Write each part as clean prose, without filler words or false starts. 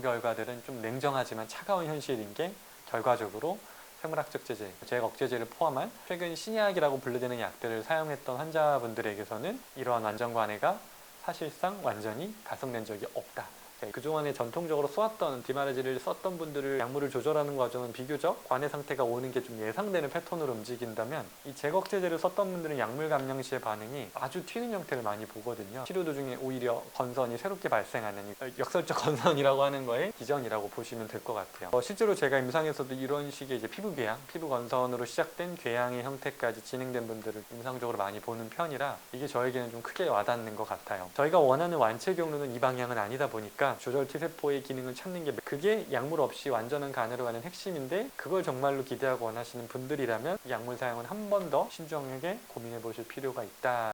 결과들은 좀 냉정하지만 차가운 현실인 게 결과적으로 생물학적 제재, 제약억제제를 포함한 최근 신약이라고 분류되는 약들을 사용했던 환자분들에게서는 이러한 완전관해가 사실상 완전히 달성된 적이 없다. 그동안에 전통적으로 쏘았던 디마르지를 썼던 분들을 약물을 조절하는 과정은 비교적 관해 상태가 오는 게 좀 예상되는 패턴으로 움직인다면, 이 제거제제를 썼던 분들은 약물 감량 시의 반응이 아주 튀는 형태를 많이 보거든요. 치료 도중에 오히려 건선이 새롭게 발생하는 역설적 건선이라고 하는 거에 기전이라고 보시면 될 것 같아요. 실제로 제가 임상에서도 이런 식의 이제 피부 궤양, 피부 건선으로 시작된 궤양의 형태까지 진행된 분들을 임상적으로 많이 보는 편이라 이게 저에게는 좀 크게 와닿는 것 같아요. 저희가 원하는 완체 경로는 이 방향은 아니다 보니까 조절 T세포의 기능을 찾는 게, 그게 약물 없이 완전한 간으로 가는 핵심인데, 그걸 정말로 기대하고 원하시는 분들이라면 이 약물 사용은 한 번 더 신중하게 고민해 보실 필요가 있다.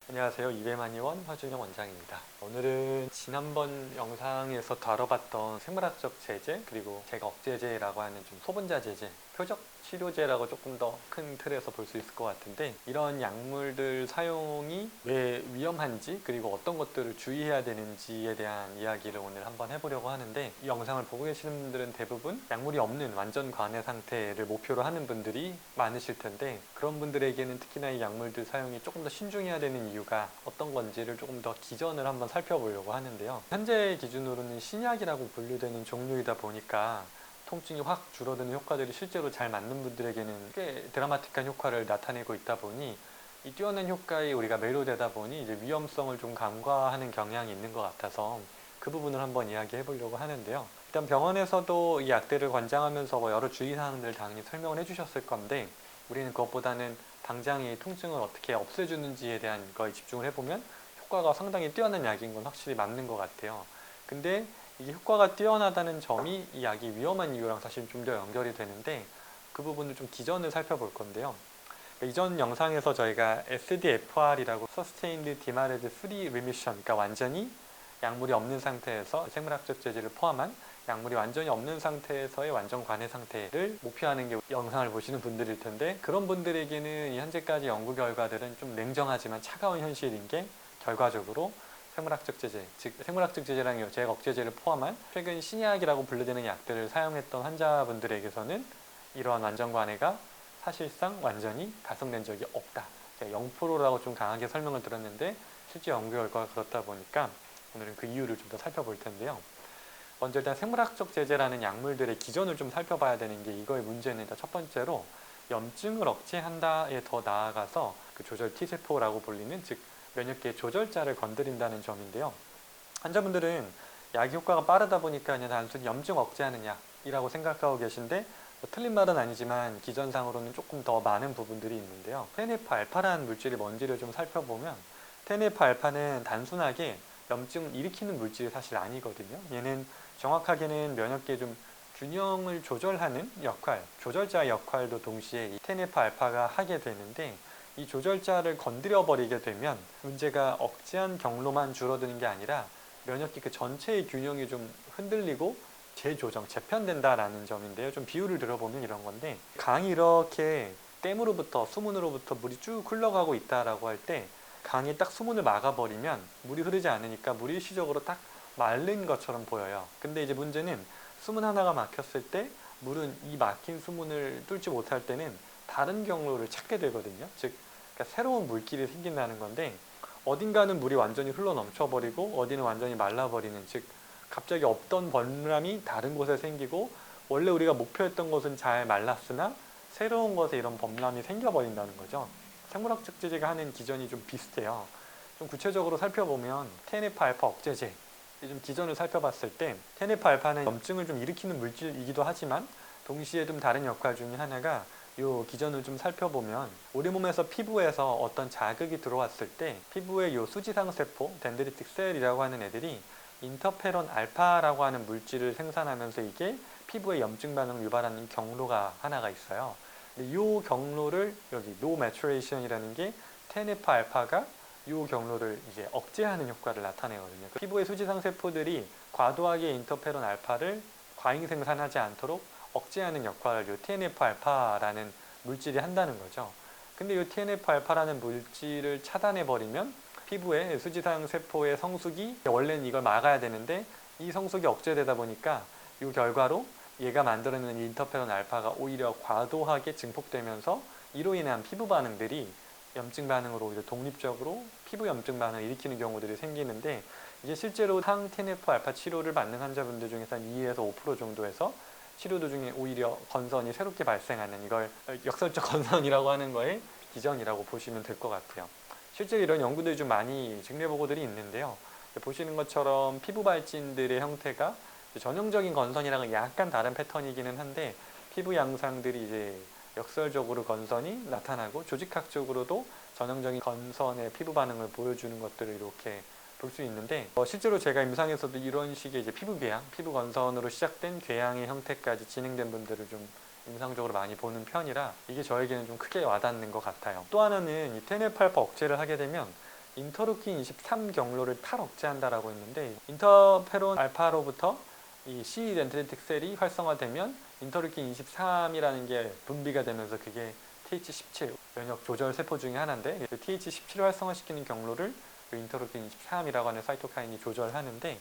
안녕하세요. 이배만의원 화준영 원장입니다. 오늘은 지난번 영상에서 다뤄봤던 생물학적 제재, 그리고 제거억제제라고 하는 좀 소분자 제재, 표적 치료제라고 조금 더 큰 틀에서 볼 수 있을 것 같은데, 이런 약물들 사용이 왜 위험한지, 그리고 어떤 것들을 주의해야 되는지에 대한 이야기를 오늘 한번 해보려고 하는데, 이 영상을 보고 계시는 분들은 대부분 약물이 없는 완전 관해 상태를 목표로 하는 분들이 많으실 텐데, 그런 분들에게는 특히나 이 약물들 사용이 조금 더 신중해야 되는 이유가 어떤 건지를 조금 더 기전을 한번 살펴보려고 하는데요. 현재 기준으로는 신약이라고 분류되는 종류이다 보니까 통증이 확 줄어드는 효과들이 실제로 잘 맞는 분들에게는 꽤 드라마틱한 효과를 나타내고 있다 보니, 이 뛰어난 효과에 우리가 매료되다 보니 이제 위험성을 좀 간과하는 경향이 있는 것 같아서 그 부분을 한번 이야기해 보려고 하는데요. 일단 병원에서도 이 약들을 권장하면서 여러 주의사항들을 당연히 설명을 해주셨을 건데, 우리는 그것보다는 당장 이 통증을 어떻게 없애주는지에 대한 거에 집중을 해보면 효과가 상당히 뛰어난 약인 건 확실히 맞는 것 같아요. 근데 이게 효과가 뛰어나다는 점이 이 약이 위험한 이유랑 사실 좀 더 연결이 되는데, 그 부분을 좀 기전을 살펴볼 건데요. 이전 영상에서 저희가 SDFR이라고 Sustained Demired Free Remission, 그러니까 완전히 약물이 없는 상태에서 생물학적 제재를 포함한 약물이 완전히 없는 상태에서의 완전 관해 상태를 목표하는 게 영상을 보시는 분들일 텐데, 그런 분들에게는 현재까지 연구 결과들은 좀 냉정하지만 차가운 현실인 게 결과적으로 생물학적 제재, 즉 생물학적 제재라는 제약억제제를 포함한 최근 신약이라고 분류되는 약들을 사용했던 환자분들에게서는 이러한 완전 관해가 사실상 완전히 달성된 적이 없다. 0%라고 좀 강하게 설명을 드렸는데 실제 연구 결과가 그렇다 보니까 오늘은 그 이유를 좀 더 살펴볼 텐데요. 먼저 일단 생물학적 제재라는 약물들의 기전을 좀 살펴봐야 되는 게, 이거의 문제는 일단 첫 번째로 염증을 억제한다에 더 나아가서 그 조절 T세포라고 불리는, 즉 면역계의 조절자를 건드린다는 점인데요. 환자분들은 약의 효과가 빠르다 보니까 그냥 단순히 염증 억제하는 약이라고 생각하고 계신데, 틀린 말은 아니지만 기전상으로는 조금 더 많은 부분들이 있는데요. TNF-알파라는 물질이 뭔지를 좀 살펴보면, TNF-알파는 단순하게 염증을 일으키는 물질이 사실 아니거든요. 얘는 정확하게는 면역계의 좀 균형을 조절하는 역할, 조절자 역할도 동시에 이 TNF-알파가 하게 되는데, 이 조절자를 건드려 버리게 되면 문제가 억제한 경로만 줄어드는 게 아니라 면역기 그 전체의 균형이 좀 흔들리고 재조정, 재편된다라는 점인데요. 좀 비유를 들어보면 이런 건데, 강이 이렇게 댐으로부터, 수문으로부터 물이 쭉 흘러가고 있다라고 할 때, 강이 딱 수문을 막아버리면 물이 흐르지 않으니까 물이 일시적으로 딱 마른 것처럼 보여요. 근데 이제 문제는 수문 하나가 막혔을 때 물은 이 막힌 수문을 뚫지 못할 때는 다른 경로를 찾게 되거든요. 즉 그러니까 새로운 물길이 생긴다는 건데, 어딘가는 물이 완전히 흘러 넘쳐버리고 어디는 완전히 말라버리는, 즉 갑자기 없던 범람이 다른 곳에 생기고, 원래 우리가 목표했던 곳은 잘 말랐으나 새로운 곳에 이런 범람이 생겨버린다는 거죠. 생물학적 제재가 하는 기전이 좀 비슷해요. 좀 구체적으로 살펴보면 TNF-알파 억제제, 좀 기전을 살펴봤을 때 TNF-알파는 염증을 좀 일으키는 물질이기도 하지만 동시에 좀 다른 역할 중에 하나가, 요 기전을 좀 살펴보면 우리 몸에서 피부에서 어떤 자극이 들어왔을 때 피부의 요 수지상 세포, 덴드리틱 셀이라고 하는 애들이 인터페론 알파라고 하는 물질을 생산하면서 이게 피부의 염증 반응을 유발하는 경로가 하나가 있어요. 이 경로를 여기 노 매츄레이션이라는 게 TNF 알파가 이 경로를 이제 억제하는 효과를 나타내거든요. 피부의 수지상 세포들이 과도하게 인터페론 알파를 과잉 생산하지 않도록 억제하는 역할을 이 TNF 알파라는 물질이 한다는 거죠. 근데 이 TNF-알파라는 물질을 차단해버리면 피부에 수지상 세포의 성숙이 원래는 이걸 막아야 되는데 이 성숙이 억제되다 보니까 이 결과로 얘가 만들어내는 인터페론 알파가 오히려 과도하게 증폭되면서 이로 인한 피부 반응들이 염증 반응으로 오히려 독립적으로 피부 염증 반응을 일으키는 경우들이 생기는데 이게 실제로 항 TNF-알파 치료를 받는 환자분들 중에서 한 2에서 5% 정도에서 치료 도중에 오히려 건선이 새롭게 발생하는 이걸 역설적 건선이라고 하는 거의 기전이라고 보시면 될 것 같아요. 실제로 이런 연구들이 좀 많이 증례 보고들이 있는데요. 보시는 것처럼 피부 발진들의 형태가 전형적인 건선이랑은 약간 다른 패턴이기는 한데 피부 양상들이 이제 역설적으로 건선이 나타나고 조직학적으로도 전형적인 건선의 피부 반응을 보여주는 것들을 이렇게 볼 수 있는데 실제로 제가 임상에서도 이런 식의 이제 피부 궤양, 피부 건선으로 시작된 궤양의 형태까지 진행된 분들을 좀 임상적으로 많이 보는 편이라 이게 저에게는 좀 크게 와닿는 것 같아요. 또 하나는 이 TNF-알파 억제를 하게 되면 인터루킨 23 경로를 탈억제한다라고 했는데 인터페론 알파로부터 이 C 덴드리틱 셀이 활성화되면 인터루킨 23이라는 게 분비가 되면서 그게 TH17 면역 조절 세포 중에 하나인데 TH17을 활성화시키는 경로를 인터루킨 23이라고 하는 사이토카인이 조절하는데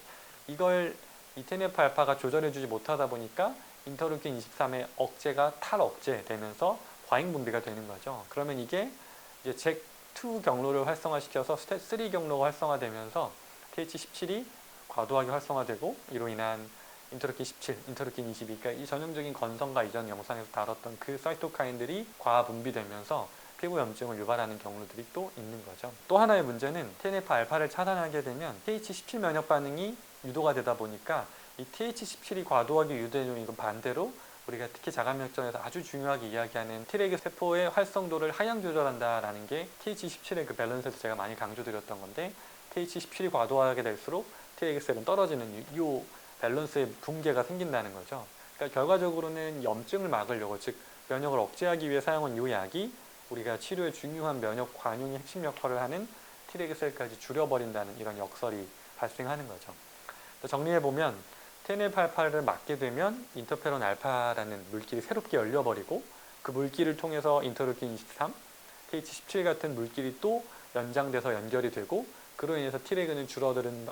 이걸 이 TNF-알파가 조절해주지 못하다 보니까 인터루킨 23의 억제가 탈억제되면서 과잉 분비가 되는 거죠. 그러면 이게 이제 잭2 경로를 활성화시켜서 스탯3 경로가 활성화되면서 TH17이 과도하게 활성화되고 이로 인한 인터루킨 17, 인터루킨 22, 그러니까 이 전형적인 건선과 이전 영상에서 다뤘던 그 사이토카인들이 과분비되면서 피부 염증을 유발하는 경우들이 또 있는 거죠. 또 하나의 문제는 TNF-알파를 차단하게 되면 TH17 면역 반응이 유도가 되다 보니까 이 TH17이 과도하게 유도되는 이건 반대로 우리가 특히 자가면역전에서 아주 중요하게 이야기하는 Treg 세포의 활성도를 하향 조절한다라는 게 TH17의 그 밸런스에서 제가 많이 강조드렸던 건데 TH17이 과도하게 될수록 Treg 셀은 떨어지는 이 밸런스의 붕괴가 생긴다는 거죠. 그러니까 결과적으로는 염증을 막으려고 즉 면역을 억제하기 위해 사용한 이 약이 우리가 치료에 중요한 면역 관용의 핵심 역할을 하는 Treg 셀까지 줄여버린다는 이런 역설이 발생하는 거죠. 정리해보면 TNF-알파를 막게 되면 인터페론 알파라는 물질이 새롭게 열려버리고 그 물질을 통해서 인터루킨 23, TH17 같은 물질이 또 연장돼서 연결이 되고 그로 인해서 Treg는 줄어드는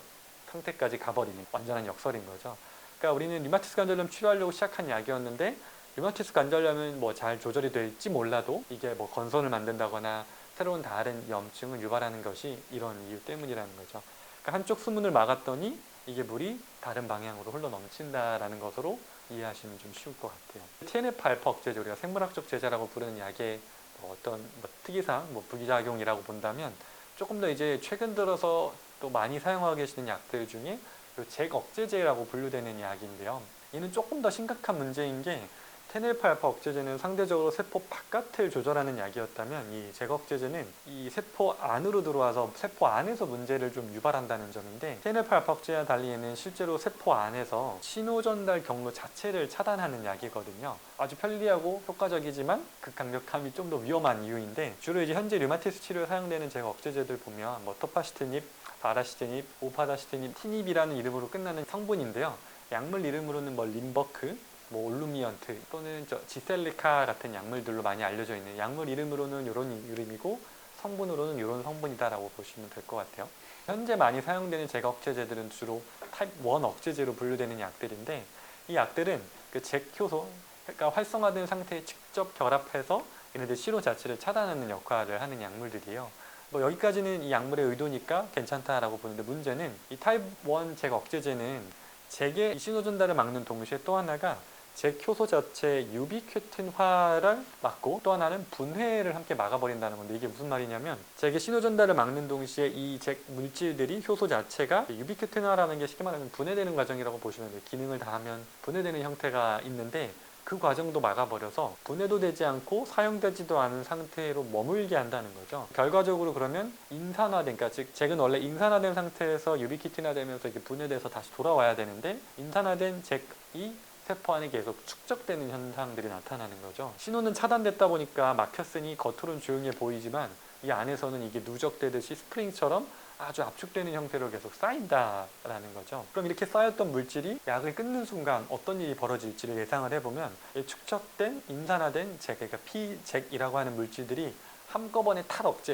상태까지 가버리는 완전한 역설인 거죠. 그러니까 우리는 류마티스 관절염 치료하려고 시작한 약이었는데 류마티스 관절염은 뭐 잘 조절이 될지 몰라도 이게 뭐 건선을 만든다거나 새로운 다른 염증을 유발하는 것이 이런 이유 때문이라는 거죠. 그러니까 한쪽 수문을 막았더니 이게 물이 다른 방향으로 흘러 넘친다라는 것으로 이해하시면 좀 쉬울 것 같아요. TNF-알파 억제제, 우리가 생물학적 제자라고 부르는 약의 어떤 특이사항, 부기작용이라고 본다면 조금 더 이제 최근 들어서 또 많이 사용하고 계시는 약들 중에 잭 억제제라고 분류되는 약인데요. 이는 조금 더 심각한 문제인 게 TNF-알파 억제제는 상대적으로 세포 바깥을 조절하는 약이었다면 이 잭 억제제는 이 세포 안으로 들어와서 세포 안에서 문제를 좀 유발한다는 점인데 TNF-알파 억제제와 달리 얘는 실제로 세포 안에서 신호 전달 경로 자체를 차단하는 약이거든요. 아주 편리하고 효과적이지만 그 강력함이 좀 더 위험한 이유인데 주로 이제 현재 류마티스 치료에 사용되는 잭 억제제들 보면 토파시티닙, 바라시티닙, 오파다시티닙, 티닙이라는 이름으로 끝나는 성분인데요. 약물 이름으로는 림버크, 올루미언트 또는 지셀리카 같은 약물들로 많이 알려져 있는 약물 이름으로는 이런 이름이고 성분으로는 이런 성분이다라고 보시면 될 것 같아요. 현재 많이 사용되는 잭 억제제들은 주로 타입 1 억제제로 분류되는 약들인데 이 약들은 그 잭 효소, 그러니까 활성화된 상태에 직접 결합해서 얘네들 신호 자체를 차단하는 역할을 하는 약물들이에요. 여기까지는 이 약물의 의도니까 괜찮다라고 보는데 문제는 이 타입 1 잭 억제제는 잭의 신호 전달을 막는 동시에 또 하나가 잭 효소 자체의 유비큐틴화를 막고 또 하나는 분해를 함께 막아버린다는 건데 이게 무슨 말이냐면 잭의 신호 전달을 막는 동시에 이 잭 물질들이 효소 자체가 유비큐틴화라는 게 쉽게 말하면 분해되는 과정이라고 보시면 돼요. 기능을 다하면 분해되는 형태가 있는데 그 과정도 막아버려서 분해도 되지 않고 사용되지도 않은 상태로 머물게 한다는 거죠. 결과적으로 그러면 인산화된, 그러니까 즉 잭은 원래 인산화된 상태에서 유비큐틴화 되면서 이렇게 분해돼서 다시 돌아와야 되는데 인산화된 잭이 세포 안에 계속 축적되는 현상들이 나타나는 거죠. 신호는 차단됐다 보니까 막혔으니 겉으로는 조용해 보이지만 이 안에서는 이게 누적되듯이 스프링처럼 아주 압축되는 형태로 계속 쌓인다라는 거죠. 그럼 이렇게 쌓였던 물질이 약을 끊는 순간 어떤 일이 벌어질지를 예상을 해보면 축적된 인산화된 잭, 그러니까 피잭이라고 하는 물질들이 한꺼번에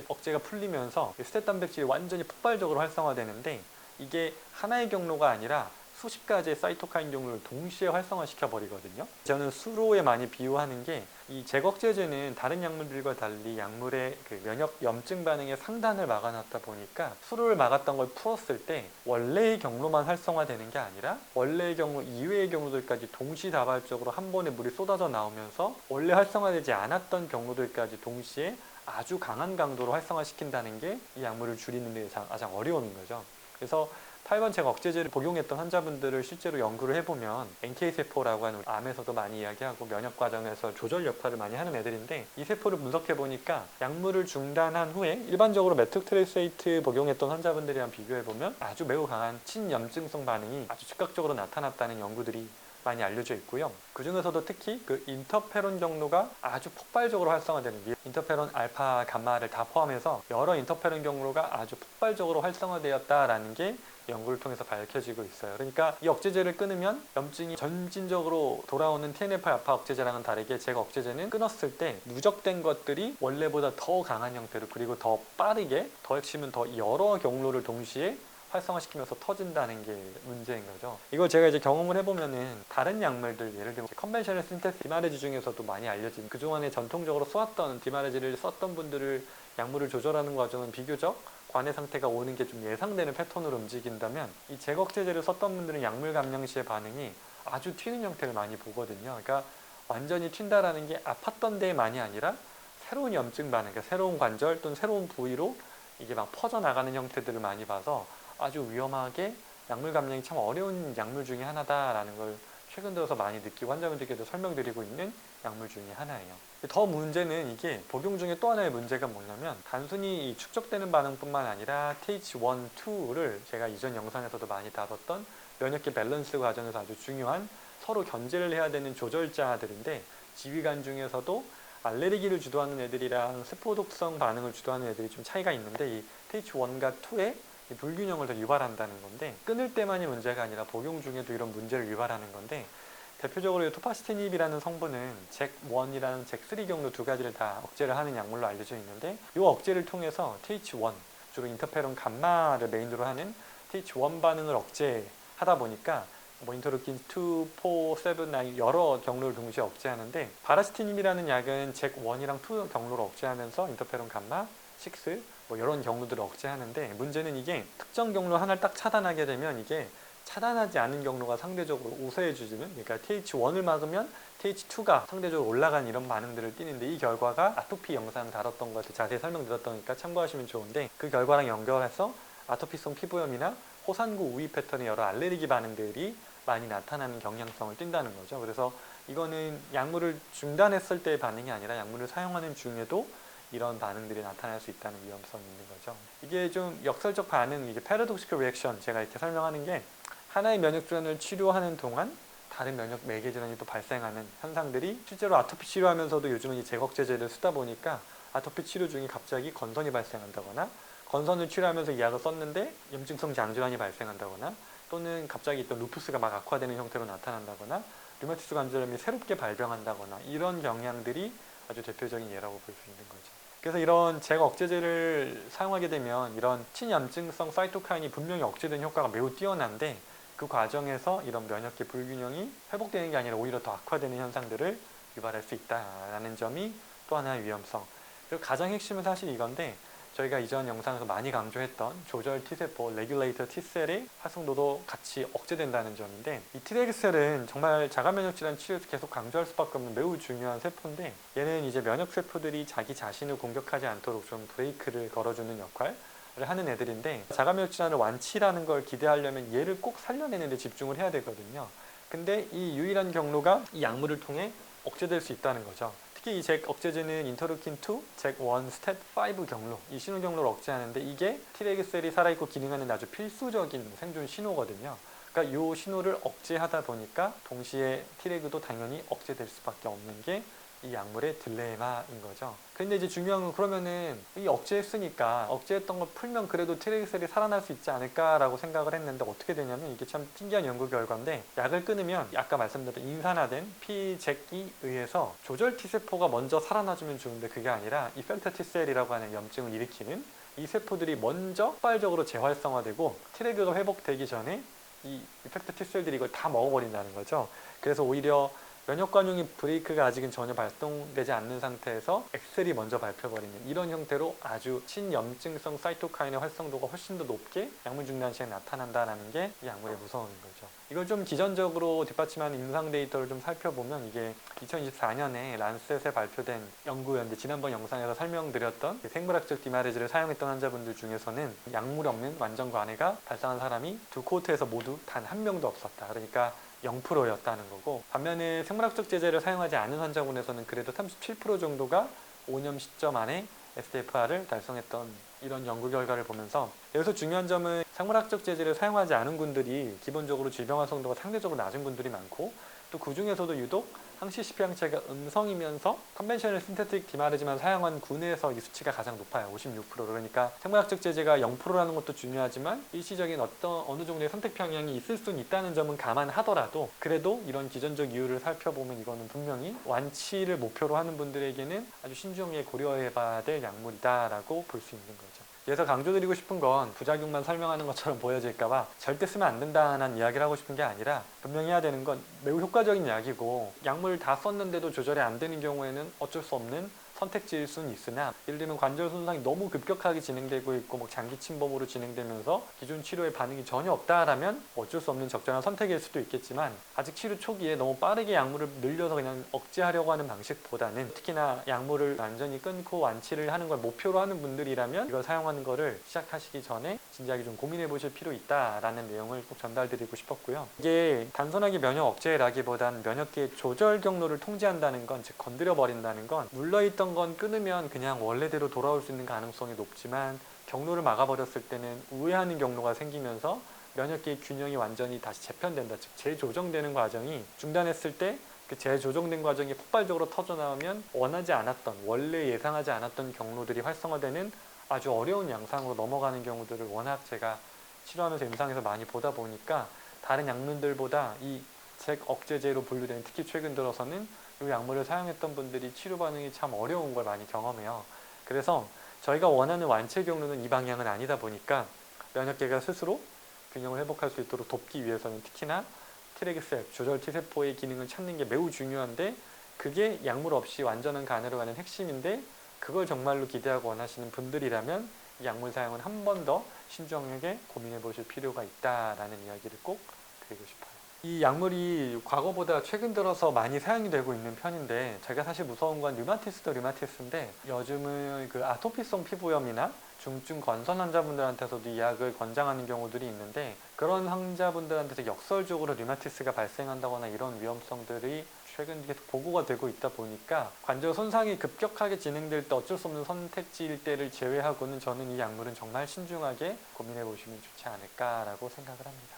억제가 풀리면서 스텟 단백질이 완전히 폭발적으로 활성화되는데, 이게 하나의 경로가 아니라 수십 가지의 사이토카인 경로를 동시에 활성화시켜 버리거든요. 저는 수로에 많이 비유하는 게, 이 제거제제는 다른 약물들과 달리 약물의 그 면역 염증 반응의 상단을 막아놨다 보니까 수로를 막았던 걸 풀었을 때 원래의 경로만 활성화되는 게 아니라 원래의 경로 이외의 경로들까지 동시다발적으로 한 번에 물이 쏟아져 나오면서 원래 활성화되지 않았던 경로들까지 동시에 아주 강한 강도로 활성화시킨다는 게 이 약물을 줄이는 데 가장 어려운 거죠. 그래서 8번 제거 억제제를 복용했던 환자분들을 실제로 연구를 해보면 NK세포라고 하는, 암에서도 많이 이야기하고 면역 과정에서 조절 역할을 많이 하는 애들인데, 이 세포를 분석해보니까 약물을 중단한 후에 일반적으로 메토트렉세이트 복용했던 환자분들이랑 비교해보면 아주 매우 강한 친염증성 반응이 아주 즉각적으로 나타났다는 연구들이 많이 알려져 있고요. 그 중에서도 특히 그 인터페론 경로가 아주 폭발적으로 활성화되는, 인터페론 알파, 감마를 다 포함해서 여러 인터페론 경로가 아주 폭발적으로 활성화되었다라는 게 연구를 통해서 밝혀지고 있어요. 그러니까 이 억제제를 끊으면 염증이 점진적으로 돌아오는 TNF-알파 억제제랑은 다르게 제거 억제제는 끊었을 때 누적된 것들이 원래보다 더 강한 형태로, 그리고 더 빠르게, 더 핵심은 더 여러 경로를 동시에 활성화시키면서 터진다는 게 문제인 거죠. 이걸 제가 이제 경험을 해보면은 다른 약물들, 예를 들면 컨벤셔널 신테시 디마레지 중에서도 많이 알려진, 그동안에 전통적으로 써왔던 디마레지를 썼던 분들을 약물을 조절하는 과정은 비교적 관해 상태가 오는 게 좀 예상되는 패턴으로 움직인다면, 이 제거제제를 썼던 분들은 약물 감량 시의 반응이 아주 튀는 형태를 많이 보거든요. 그러니까 완전히 튄다라는 게 아팠던 데만이 아니라 새로운 염증 반응, 그러니까 새로운 관절 또는 새로운 부위로 이게 막 퍼져나가는 형태들을 많이 봐서 아주 위험하게 약물 감량이 참 어려운 약물 중에 하나다라는 걸 최근 들어서 많이 느끼고 환자분들께도 설명드리고 있는 약물 중에 하나예요. 더 문제는, 이게 복용 중에 또 하나의 문제가 뭐냐면, 단순히 이 축적되는 반응뿐만 아니라 TH1, 2를 제가 이전 영상에서도 많이 다뤘던 면역계 밸런스 과정에서 아주 중요한 서로 견제를 해야 되는 조절자들인데, 지휘관 중에서도 알레르기를 주도하는 애들이랑 세포독성 반응을 주도하는 애들이 좀 차이가 있는데, 이 TH1과 2의 불균형을 더 유발한다는 건데, 끊을 때만이 문제가 아니라 복용 중에도 이런 문제를 유발하는 건데, 대표적으로 토파스티닙이라는 성분은 잭1이라는 잭3 경로 두 가지를 다 억제를 하는 약물로 알려져 있는데, 이 억제를 통해서 TH1, 주로 인터페론 감마를 메인으로 하는 TH1 반응을 억제하다 보니까 인터루킨 2, 4, 7, 9 여러 경로를 동시에 억제하는데, 바라스티닙이라는 약은 잭1이랑 2 경로를 억제하면서 인터페론 감마, 6 이런 경로들을 억제하는데, 문제는 이게 특정 경로 하나를 딱 차단하게 되면 이게 차단하지 않은 경로가 상대적으로 우세해지는, 그러니까 TH1을 막으면 TH2가 상대적으로 올라간 이런 반응들을 띠는데, 이 결과가 아토피 영상 다뤘던 것을 자세히 설명드렸다니까 참고하시면 좋은데, 그 결과랑 연결해서 아토피성 피부염이나 호산구 우위 패턴의 여러 알레르기 반응들이 많이 나타나는 경향성을 띈다는 거죠. 그래서 이거는 약물을 중단했을 때의 반응이 아니라 약물을 사용하는 중에도 이런 반응들이 나타날 수 있다는 위험성이 있는 거죠. 이게 좀 역설적 반응, 이게 패러독시컬 리액션, 제가 이렇게 설명하는 게, 하나의 면역 질환을 치료하는 동안 다른 면역 매개 질환이 또 발생하는 현상들이, 실제로 아토피 치료하면서도 요즘은 이 제거제제를 쓰다 보니까 아토피 치료 중에 갑자기 건선이 발생한다거나, 건선을 치료하면서 이 약을 썼는데 염증성 장질환이 발생한다거나, 또는 갑자기 있던 루푸스가 막 악화되는 형태로 나타난다거나, 류마티스 관절염이 새롭게 발병한다거나, 이런 경향들이 아주 대표적인 예라고 볼 수 있는 거죠. 그래서 이런 제거 억제제를 사용하게 되면 이런 친염증성 사이토카인이 분명히 억제된 효과가 매우 뛰어난데, 그 과정에서 이런 면역계 불균형이 회복되는 게 아니라 오히려 더 악화되는 현상들을 유발할 수 있다는 점이 또 하나의 위험성. 그리고 가장 핵심은 사실 이건데, 저희가 이전 영상에서 많이 강조했던 조절 T세포, 레귤레이터 T셀의 활성도도 같이 억제된다는 점인데, 이 T레그셀은 정말 자가면역질환 치료에서 계속 강조할 수밖에 없는 매우 중요한 세포인데, 얘는 이제 면역세포들이 자기 자신을 공격하지 않도록 좀 브레이크를 걸어주는 역할을 하는 애들인데, 자가면역질환을 완치라는 걸 기대하려면 얘를 꼭 살려내는 데 집중을 해야 되거든요. 근데 이 유일한 경로가 이 약물을 통해 억제될 수 있다는 거죠. 특히 이 잭 억제제는 인터루킨 2, 잭1, 스탯5 경로, 이 신호 경로를 억제하는데, 이게 T레그셀이 살아있고 기능하는 아주 필수적인 생존 신호거든요. 그러니까 이 신호를 억제하다 보니까 동시에 T레그도 당연히 억제될 수밖에 없는 게 이 약물의 딜레마인 거죠. 근데 이제 중요한 건 그러면은 이 억제했으니까 억제했던 걸 풀면 그래도 트리그셀이 살아날 수 있지 않을까라고 생각을 했는데 어떻게 되냐면 이게 참 신기한 연구 결과인데 약을 끊으면 아까 말씀드렸던 인산화된 피잭에 의해서 조절 T세포가 먼저 살아나주면 좋은데 그게 아니라 이펙터 T셀이라고 하는 염증을 일으키는 이 세포들이 먼저 폭발적으로 재활성화되고 트리그가 회복되기 전에 이 이펙터 T셀들이 이걸 다 먹어버린다는 거죠. 그래서 오히려 면역 관용이 브레이크가 아직은 전혀 발동되지 않는 상태에서 엑셀이 먼저 밟혀버리는 이런 형태로 아주 친염증성 사이토카인의 활성도가 훨씬 더 높게 약물 중단 시에 나타난다는 게 이 약물의 무서움인 거죠. 이걸 좀 기전적으로 뒷받침하는 임상 데이터를 좀 살펴보면 이게 2024년에 란셋에 발표된 연구였는데 지난번 영상에서 설명드렸던 생물학적 디마레즈를 사용했던 환자분들 중에서는 약물 없는 완전 관해가 발생한 사람이 두 코호트에서 모두 단 한 명도 없었다. 그러니까 0%였다는 거고, 반면에 생물학적 제제를 사용하지 않은 환자군에서는 그래도 37% 정도가 5년 시점 안에 SDFR을 달성했던 이런 연구 결과를 보면서 여기서 중요한 점은 생물학적 제제를 사용하지 않은 군들이 기본적으로 질병 활성도가 상대적으로 낮은 군들이 많고 또 그 중에서도 유독 항시 CP 항체가 음성이면서 컨벤셔널 신테틱 디마르지만 사용한 군에서 이 수치가 가장 높아요. 56%. 그러니까 생물학적 제제가 0%라는 것도 중요하지만 일시적인 어느 정도의 선택 평양이 있을 수는 있다는 점은 감안하더라도 그래도 이런 기전적 이유를 살펴보면 이거는 분명히 완치를 목표로 하는 분들에게는 아주 신중하게 고려해봐야 될 약물이다라고 볼 수 있는 거죠. 그래서 강조드리고 싶은 건 부작용만 설명하는 것처럼 보여질까봐 절대 쓰면 안 된다는 이야기를 하고 싶은 게 아니라 분명히 해야 되는 건 매우 효과적인 약이고 약물 다 썼는데도 조절이 안 되는 경우에는 어쩔 수 없는 선택지일 수는 있으나 예를 들면 관절 손상이 너무 급격하게 진행되고 있고 뭐 장기 침범으로 진행되면서 기존 치료에 반응이 전혀 없다라면 어쩔 수 없는 적절한 선택일 수도 있겠지만 아직 치료 초기에 너무 빠르게 약물을 늘려서 그냥 억제하려고 하는 방식보다는 특히나 약물을 완전히 끊고 완치를 하는 걸 목표로 하는 분들이라면 이걸 사용하는 거를 시작하시기 전에 진지하게 좀 고민해 보실 필요 있다라는 내용을 꼭 전달드리고 싶었고요. 이게 단순하게 면역 억제라기보다는 면역계의 조절 경로를 통제한다는 건, 즉 건드려 버린다는 건 눌러있던 건 끊으면 그냥 원래대로 돌아올 수 있는 가능성이 높지만 경로를 막아버렸을 때는 우회하는 경로가 생기면서 면역계의 균형이 완전히 다시 재편된다, 즉 재조정되는 과정이 중단했을 때 그 재조정된 과정이 폭발적으로 터져나오면 원하지 않았던, 원래 예상하지 않았던 경로들이 활성화되는 아주 어려운 양상으로 넘어가는 경우들을 워낙 제가 치료하면서 임상에서 많이 보다 보니까 다른 약물들보다 이 잭 억제제로 분류되는, 특히 최근 들어서는 이 약물을 사용했던 분들이 치료 반응이 참 어려운 걸 많이 경험해요. 그래서 저희가 원하는 완치 경로는 이 방향은 아니다 보니까 면역계가 스스로 균형을 회복할 수 있도록 돕기 위해서는 특히나 트래그셀, 조절 T세포의 기능을 찾는 게 매우 중요한데 그게 약물 없이 완전한 간으로 가는 핵심인데 그걸 정말로 기대하고 원하시는 분들이라면 이 약물 사용은 한 번 더 신중하게 고민해 보실 필요가 있다라는 이야기를 꼭 드리고 싶어요. 이 약물이 과거보다 최근 들어서 많이 사용이 되고 있는 편인데 제가 사실 무서운 건 류마티스도 류마티스인데 요즘은 그 아토피성 피부염이나 중증 건선 환자분들한테서도 이 약을 권장하는 경우들이 있는데 그런 환자분들한테서 역설적으로 류마티스가 발생한다거나 이런 위험성들이 최근 계속 보고가 되고 있다 보니까 관절 손상이 급격하게 진행될 때 어쩔 수 없는 선택지일 때를 제외하고는 저는 이 약물은 정말 신중하게 고민해 보시면 좋지 않을까라고 생각을 합니다.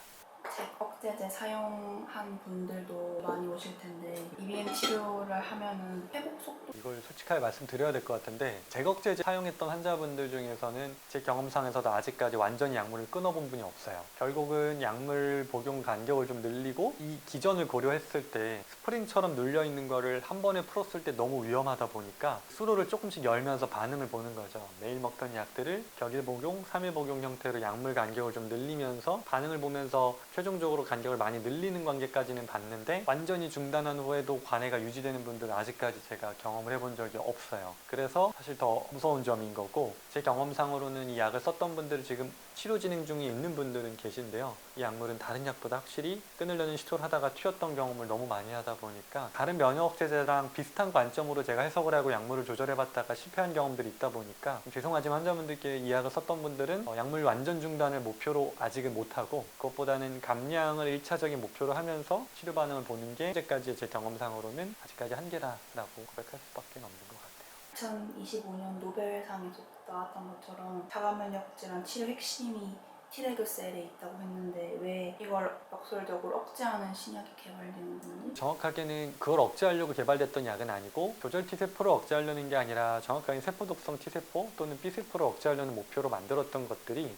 잭 억제제 사용한 분들도 많이 오실 텐데 EBM 치료를 하면은 회복 속도 이걸 솔직하게 말씀드려야 될 것 같은데 제거제제 사용했던 환자분들 중에서는 제 경험상에서도 아직까지 완전히 약물을 끊어본 분이 없어요. 결국은 약물 복용 간격을 좀 늘리고 이 기전을 고려했을 때 스프링처럼 눌려있는 거를 한 번에 풀었을 때 너무 위험하다 보니까 수로를 조금씩 열면서 반응을 보는 거죠. 매일 먹던 약들을 격일 복용, 3일 복용 형태로 약물 간격을 좀 늘리면서 반응을 보면서 최종적으로 간격을 많이 늘리는 관계까지는 봤는데 완전히 중단한 후에도 관해가 유지되는 분들은 아직까지 제가 경험을 해본 적이 없어요. 그래서 사실 더 무서운 점인 거고 제 경험상으로는 이 약을 썼던 분들이 지금 치료 진행 중에 있는 분들은 계신데요. 이 약물은 다른 약보다 확실히 끊으려는 시도를 하다가 튀었던 경험을 너무 많이 하다 보니까 다른 면역 억제제랑 비슷한 관점으로 제가 해석을 하고 약물을 조절해봤다가 실패한 경험들이 있다 보니까 죄송하지만 환자분들께 이 약을 썼던 분들은 약물 완전 중단을 목표로 아직은 못하고 그것보다는 감량을 1차적인 목표로 하면서 치료 반응을 보는 게 현재까지의 제 경험상으로는 아직까지 한계다라고 고백할 수밖에 없는 것 같아요. 2025년 노벨상에서 나왔던 것처럼 자가면역질환 치료 핵심이 티레그셀에 있다고 했는데 왜 이걸 역설적으로 억제하는 신약이 개발되는 건지? 정확하게는 그걸 억제하려고 개발됐던 약은 아니고 조절 T세포를 억제하려는 게 아니라 정확하게 세포독성 T세포 또는 B세포를 억제하려는 목표로 만들었던 것들이,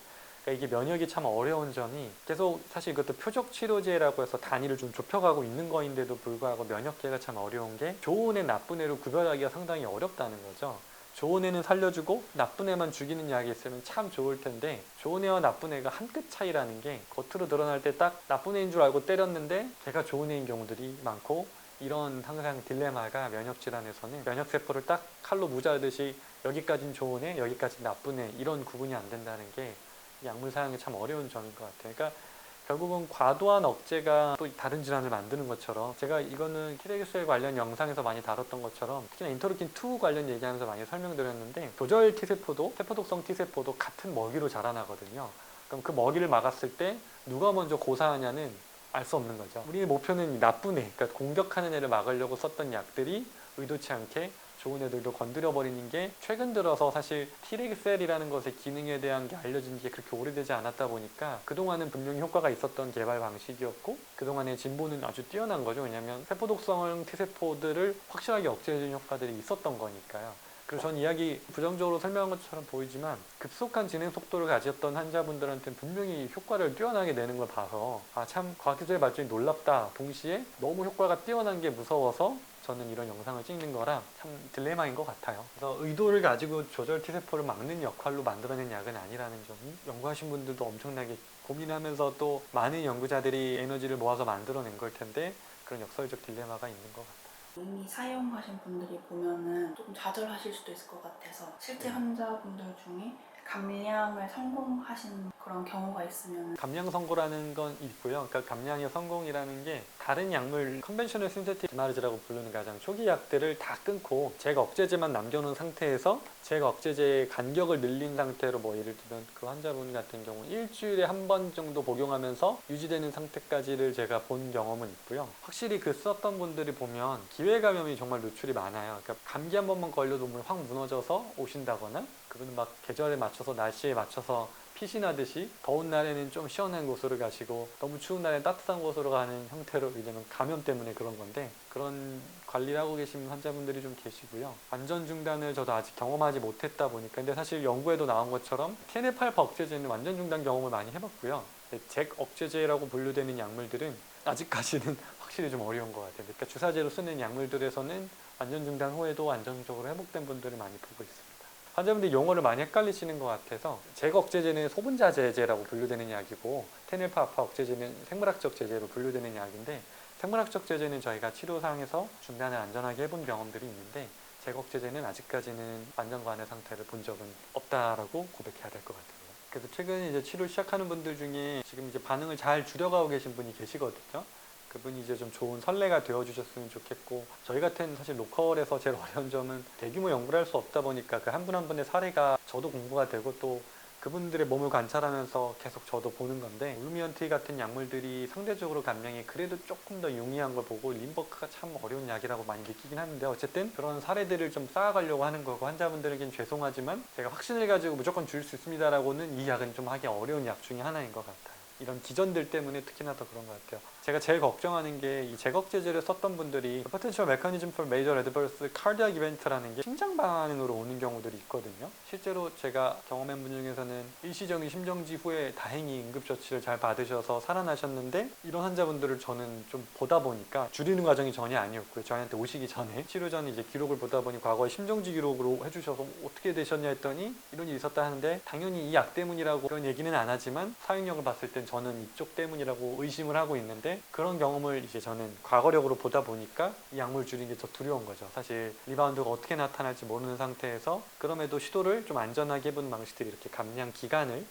그러니까 이게 면역이 참 어려운 점이 계속 사실 이것도 표적 치료제라고 해서 단위를 좀 좁혀가고 있는 거인데도 불구하고 면역계가 참 어려운 게 좋은 애 나쁜 애로 구별하기가 상당히 어렵다는 거죠. 좋은 애는 살려주고 나쁜 애만 죽이는 약이 있으면 참 좋을 텐데 좋은 애와 나쁜 애가 한 끗 차이라는 게 겉으로 드러날 때 딱 나쁜 애인 줄 알고 때렸는데 걔가 좋은 애인 경우들이 많고, 이런 항상 딜레마가 면역질환에서는 면역세포를 딱 칼로 무자르듯이 여기까지는 좋은 애, 여기까지는 나쁜 애, 이런 구분이 안 된다는 게 약물 사용이 참 어려운 점인 것 같아요. 그러니까 결국은 과도한 억제가 또 다른 질환을 만드는 것처럼, 제가 이거는 티레기셀 관련 영상에서 많이 다뤘던 것처럼 특히나 인터루킨2 관련 얘기하면서 많이 설명드렸는데, 조절 T세포도 세포독성 T세포도 같은 먹이로 자라나거든요. 그럼 그 먹이를 막았을 때 누가 먼저 고사하냐는 알 수 없는 거죠. 우리의 목표는 나쁜 애, 그러니까 공격하는 애를 막으려고 썼던 약들이 의도치 않게 좋은 애들도 건드려버리는 게 최근 들어서 사실 T레그셀이라는 것의 기능에 대한 게 알려진 게 그렇게 오래되지 않았다 보니까 그동안은 분명히 효과가 있었던 개발 방식이었고 그동안의 진보는 아주 뛰어난 거죠. 왜냐하면 세포독성 T세포들을 확실하게 억제해주는 효과들이 있었던 거니까요. 그리고 전 이야기 부정적으로 설명한 것처럼 보이지만 급속한 진행 속도를 가졌던 환자분들한테는 분명히 효과를 뛰어나게 내는 걸 봐서 아, 참 과학기술의 발전이 놀랍다. 동시에 너무 효과가 뛰어난 게 무서워서 저는 이런 영상을 찍는 거라 참 딜레마인 것 같아요. 그래서 의도를 가지고 조절 T세포를 막는 역할로 만들어낸 약은 아니라는 점이 연구하신 분들도 엄청나게 고민하면서 또 많은 연구자들이 에너지를 모아서 만들어낸 걸 텐데 그런 역설적 딜레마가 있는 것 같아요. 이미 사용하신 분들이 보면은 조금 좌절하실 수도 있을 것 같아서 실제 환자분들 중에 감량을 성공하신 그런 경우가 있으면 감량 선고라는 건 있고요. 그러니까 감량의 성공이라는 게 다른 약물 컨벤셔널 신세틱 마르즈라고 부르는 가장 초기 약들을 다 끊고 잭 억제제만 남겨놓은 상태에서 잭 억제제의 간격을 늘린 상태로 뭐 예를 들면 그 환자분 같은 경우 일주일에 한 번 정도 복용하면서 유지되는 상태까지를 제가 본 경험은 있고요. 확실히 그 썼던 분들이 보면 기회감염이 정말 노출이 많아요. 그러니까 감기 한 번만 걸려도 몸이 확 무너져서 오신다거나, 그분은 막 계절에 맞춰서 날씨에 맞춰서 피신하듯이 더운 날에는 좀 시원한 곳으로 가시고 너무 추운 날에는 따뜻한 곳으로 가는 형태로, 왜냐면 감염 때문에 그런 건데 그런 관리를 하고 계신 환자분들이 좀 계시고요. 완전 중단을 저도 아직 경험하지 못했다 보니까, 근데 사실 연구에도 나온 것처럼 TNF-알파 억제제는 완전 중단 경험을 많이 해봤고요. 잭 억제제라고 분류되는 약물들은 아직까지는 확실히 좀 어려운 것 같아요. 그러니까 주사제로 쓰는 약물들에서는 완전 중단 후에도 안정적으로 회복된 분들을 많이 보고 있습니다. 환자분들이 용어를 많이 헷갈리시는 것 같아서 잭 억제제는 소분자제제라고 분류되는 약이고 TNF-알파 억제제는 생물학적 제제로 분류되는 약인데, 생물학적 제제는 저희가 치료상에서 중단을 안전하게 해본 경험들이 있는데 잭 억제제는 아직까지는 완전 관해 상태를 본 적은 없다라고 고백해야 될 것 같아요. 그래서 최근에 이제 치료 시작하는 분들 중에 지금 이제 반응을 잘 줄여가고 계신 분이 계시거든요. 그분이 이제 좀 좋은 선례가 되어주셨으면 좋겠고, 저희 같은 사실 로컬에서 제일 어려운 점은 대규모 연구를 할 수 없다 보니까 그 한 분 한 분의 사례가 저도 공부가 되고 또 그분들의 몸을 관찰하면서 계속 저도 보는 건데, 울미언티 같은 약물들이 상대적으로 감량이 그래도 조금 더 용이한 걸 보고 림버크가 참 어려운 약이라고 많이 느끼긴 하는데, 어쨌든 그런 사례들을 좀 쌓아가려고 하는 거고, 환자분들에겐 죄송하지만 제가 확신을 가지고 무조건 줄 수 있습니다라고는 이 약은 좀 하기 어려운 약 중에 하나인 것 같아요. 이런 기전들 때문에 특히나 더 그런 것 같아요. 제가 제일 걱정하는 게 이 잭 억제제를 썼던 분들이 Potential Mechanism for Major Adverse Cardiac Event라는 게 심장 반응으로 오는 경우들이 있거든요. 실제로 제가 경험한 분 중에서는 일시적인 심정지 후에 다행히 응급처치를 잘 받으셔서 살아나셨는데, 이런 환자분들을 저는 좀 보다 보니까 줄이는 과정이 전혀 아니었고요. 저희한테 오시기 전에 치료 전에 이제 기록을 보다 보니 과거에 심정지 기록으로 해주셔서 어떻게 되셨냐 했더니 이런 일이 있었다 하는데, 당연히 이 약 때문이라고 그런 얘기는 안 하지만 사용력을 봤을 땐 저는 이쪽 때문이라고 의심을 하고 있는데, 그런 경험을 이제 저는 과거력으로 보다 보니까 이 약물 줄이는 게 더 두려운 거죠. 사실 리바운드가 어떻게 나타날지 모르는 상태에서 그럼에도 시도를 좀 안전하게 해본 방식들이 이렇게 감량 기간을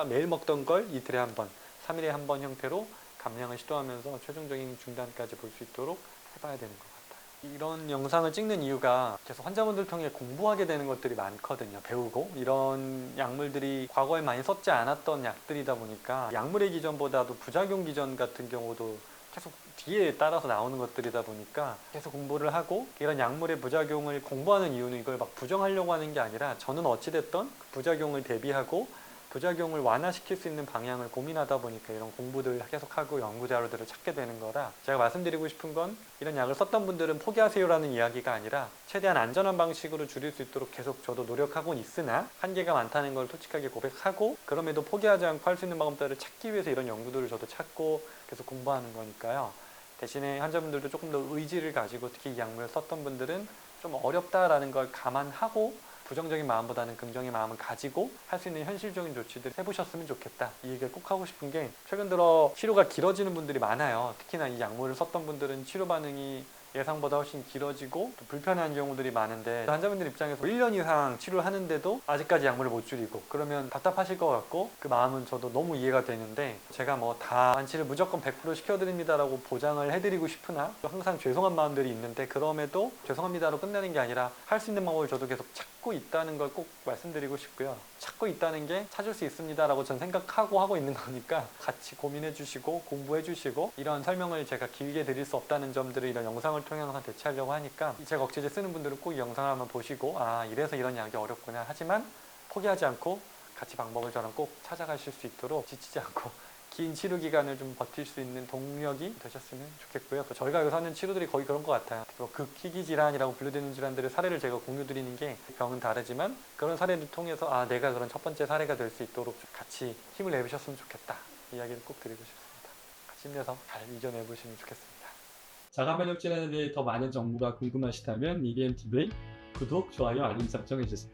매일 먹던 걸 이틀에 한 번, 3일에 한 번 형태로 감량을 시도하면서 최종적인 중단까지 볼 수 있도록 해봐야 되는 것 같아요. 이런 영상을 찍는 이유가 계속 환자분들 통해 공부하게 되는 것들이 많거든요. 배우고, 이런 약물들이 과거에 많이 썼지 않았던 약들이다 보니까 약물의 기전보다도 부작용 기전 같은 경우도 계속 뒤에 따라서 나오는 것들이다 보니까 계속 공부를 하고, 이런 약물의 부작용을 공부하는 이유는 이걸 막 부정하려고 하는 게 아니라 저는 어찌됐던 그 부작용을 대비하고 부작용을 완화시킬 수 있는 방향을 고민하다 보니까 이런 공부들 계속하고 연구 자료들을 찾게 되는 거라, 제가 말씀드리고 싶은 건 이런 약을 썼던 분들은 포기하세요라는 이야기가 아니라 최대한 안전한 방식으로 줄일 수 있도록 계속 저도 노력하고는 있으나 한계가 많다는 걸 솔직하게 고백하고, 그럼에도 포기하지 않고 할 수 있는 방법들을 찾기 위해서 이런 연구들을 저도 찾고 계속 공부하는 거니까요. 대신에 환자분들도 조금 더 의지를 가지고, 특히 이 약물을 썼던 분들은 좀 어렵다라는 걸 감안하고 부정적인 마음보다는 긍정의 마음을 가지고 할 수 있는 현실적인 조치들 해보셨으면 좋겠다, 이 얘기를 꼭 하고 싶은 게, 최근 들어 치료가 길어지는 분들이 많아요. 특히나 이 약물을 썼던 분들은 치료 반응이 예상보다 훨씬 길어지고 또 불편한 경우들이 많은데, 환자분들 입장에서 1년 이상 치료를 하는데도 아직까지 약물을 못 줄이고 그러면 답답하실 것 같고, 그 마음은 저도 너무 이해가 되는데, 제가 뭐 다 완치를 무조건 100% 시켜드립니다라고 보장을 해드리고 싶으나 항상 죄송한 마음들이 있는데, 그럼에도 죄송합니다로 끝내는 게 아니라 할 수 있는 방법을 저도 계속 찾고 있다는 걸 꼭 말씀드리고 싶고요. 찾고 있다는 게 찾을 수 있습니다라고 전 생각하고 하고 있는 거니까 같이 고민해 주시고 공부해 주시고, 이런 설명을 제가 길게 드릴 수 없다는 점들을 이런 영상을 통해 항상 대체하려고 하니까, 제가 억제제 쓰는 분들은 꼭 이 영상을 한번 보시고, 아 이래서 이런 약이 어렵구나, 하지만 포기하지 않고 같이 방법을 저랑 꼭 찾아가실 수 있도록 지치지 않고 긴 치료 기간을 좀 버틸 수 있는 동력이 되셨으면 좋겠고요. 또 저희가 여기서 하는 치료들이 거의 그런 것 같아요. 또 극희귀 질환이라고 분류되는 질환들의 사례를 제가 공유 드리는 게, 병은 다르지만 그런 사례를 통해서 아 내가 그런 첫 번째 사례가 될 수 있도록 같이 힘을 내보셨으면 좋겠다, 이야기를 꼭 드리고 싶습니다. 같이 힘내서 잘 이겨내 보시면 좋겠습니다. 자가면역 질환에 대해 더 많은 정보가 궁금하시다면 EBM TV의 구독, 좋아요, 알림 설정 해주세요.